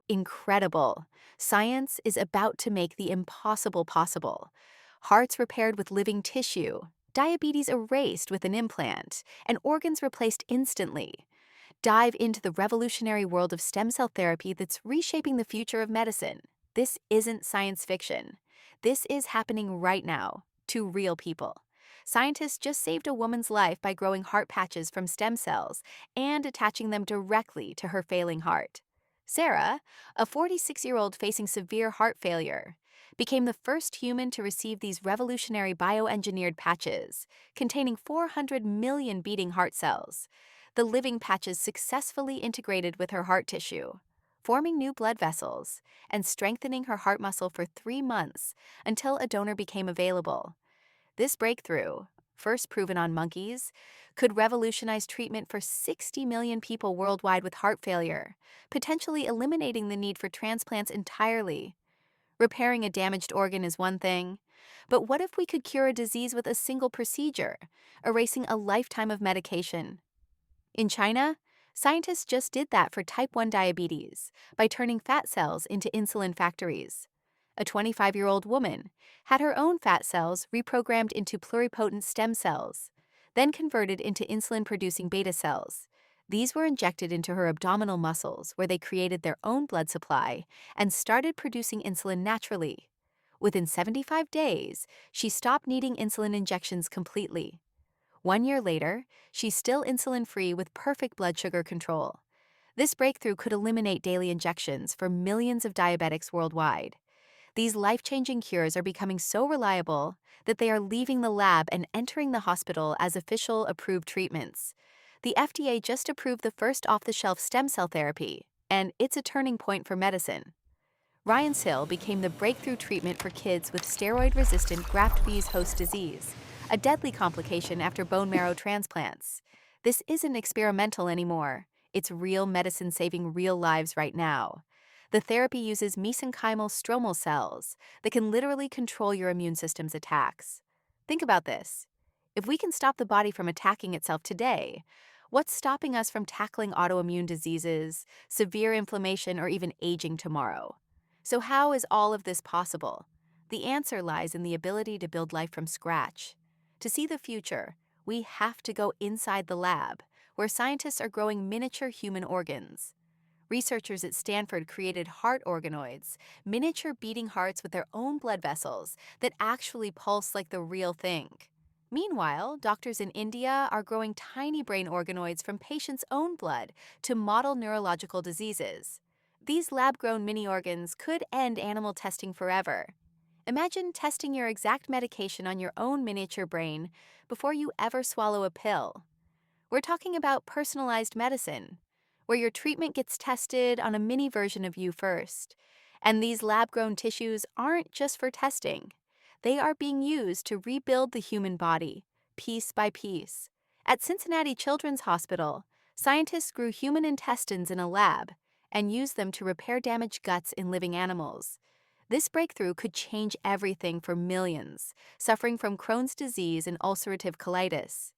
Incredible. Science is about to make the impossible possible. Hearts repaired with living tissue, diabetes erased with an implant, and organs replaced instantly. Dive into the revolutionary world of stem cell therapy that's reshaping the future of medicine. This isn't science fiction. This is happening right now, to real people. Scientists just saved a woman's life by growing heart patches from stem cells and attaching them directly to her failing heart. Sarah, a 46-year-old facing severe heart failure, became the first human to receive these revolutionary bioengineered patches, containing 400 million beating heart cells. The living patches successfully integrated with her heart tissue, forming new blood vessels and strengthening her heart muscle for 3 months until a donor became available. This breakthrough, first proven on monkeys, could revolutionize treatment for 60 million people worldwide with heart failure, potentially eliminating the need for transplants entirely. Repairing a damaged organ is one thing, but what if we could cure a disease with a single procedure, erasing a lifetime of medication? In China, scientists just did that for type 1 diabetes by turning fat cells into insulin factories. A 25-year-old woman had her own fat cells reprogrammed into pluripotent stem cells, then converted into insulin-producing beta cells. These were injected into her abdominal muscles where they created their own blood supply and started producing insulin naturally. Within 75 days, she stopped needing insulin injections completely. 1 year later, she's still insulin-free with perfect blood sugar control. This breakthrough could eliminate daily injections for millions of diabetics worldwide. These life-changing cures are becoming so reliable that they are leaving the lab and entering the hospital as official approved treatments. The FDA just approved the first off-the-shelf stem cell therapy, and it's a turning point for medicine. Ryoncil became the breakthrough treatment for kids with steroid-resistant graft host disease, a deadly complication after bone marrow transplants. This isn't experimental anymore. It's real medicine saving real lives right now. The therapy uses mesenchymal stromal cells that can literally control your immune system's attacks. Think about this. If we can stop the body from attacking itself today, what's stopping us from tackling autoimmune diseases, severe inflammation, or even aging tomorrow? So how is all of this possible? The answer lies in the ability to build life from scratch. To see the future, we have to go inside the lab, where scientists are growing miniature human organs. Researchers at Stanford created heart organoids, miniature beating hearts with their own blood vessels that actually pulse like the real thing. Meanwhile, doctors in India are growing tiny brain organoids from patients' own blood to model neurological diseases. These lab-grown mini-organs could end animal testing forever. Imagine testing your exact medication on your own miniature brain before you ever swallow a pill. We're talking about personalized medicine, where your treatment gets tested on a mini version of you first. And these lab-grown tissues aren't just for testing. They are being used to rebuild the human body, piece by piece. At Cincinnati Children's Hospital, scientists grew human intestines in a lab and used them to repair damaged guts in living animals. This breakthrough could change everything for millions suffering from Crohn's disease and ulcerative colitis.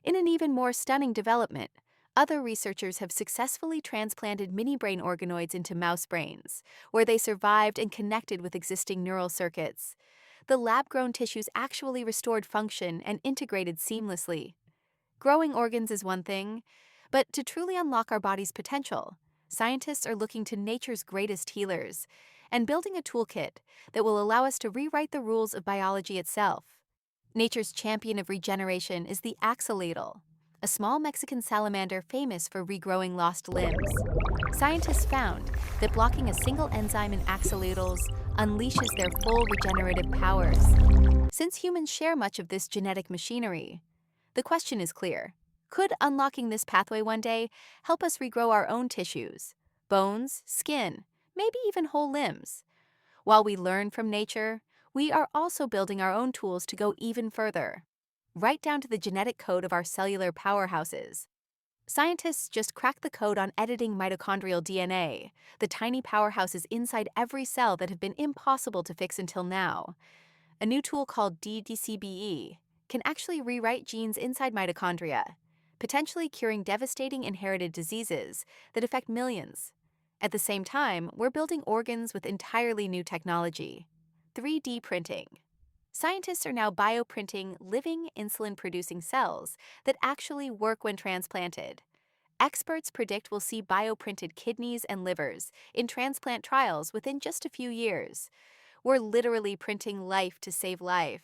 In an even more stunning development, other researchers have successfully transplanted mini-brain organoids into mouse brains, where they survived and connected with existing neural circuits. The lab-grown tissues actually restored function and integrated seamlessly. Growing organs is one thing, but to truly unlock our body's potential, scientists are looking to nature's greatest healers and building a toolkit that will allow us to rewrite the rules of biology itself. Nature's champion of regeneration is the axolotl, a small Mexican salamander famous for regrowing lost limbs. Scientists found that blocking a single enzyme in axolotls unleashes their full regenerative powers. Since humans share much of this genetic machinery, the question is clear. Could unlocking this pathway one day help us regrow our own tissues, bones, skin, maybe even whole limbs? While we learn from nature, we are also building our own tools to go even further, right down to the genetic code of our cellular powerhouses. Scientists just cracked the code on editing mitochondrial DNA, the tiny powerhouses inside every cell that have been impossible to fix until now. A new tool called DdCBE can actually rewrite genes inside mitochondria, potentially curing devastating inherited diseases that affect millions. At the same time, we're building organs with entirely new technology: 3D printing. Scientists are now bioprinting living insulin-producing cells that actually work when transplanted. Experts predict we'll see bioprinted kidneys and livers in transplant trials within just a few years. We're literally printing life to save life.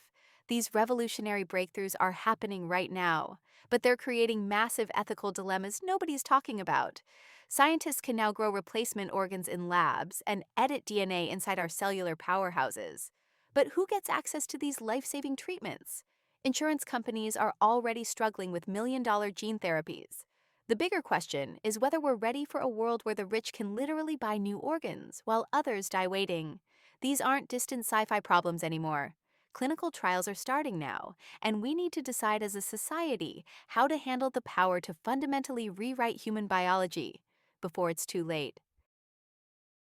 These revolutionary breakthroughs are happening right now, but they're creating massive ethical dilemmas nobody's talking about. Scientists can now grow replacement organs in labs and edit DNA inside our cellular powerhouses. But who gets access to these life-saving treatments? Insurance companies are already struggling with million-dollar gene therapies. The bigger question is whether we're ready for a world where the rich can literally buy new organs while others die waiting. These aren't distant sci-fi problems anymore. Clinical trials are starting now, and we need to decide as a society how to handle the power to fundamentally rewrite human biology before it's too late.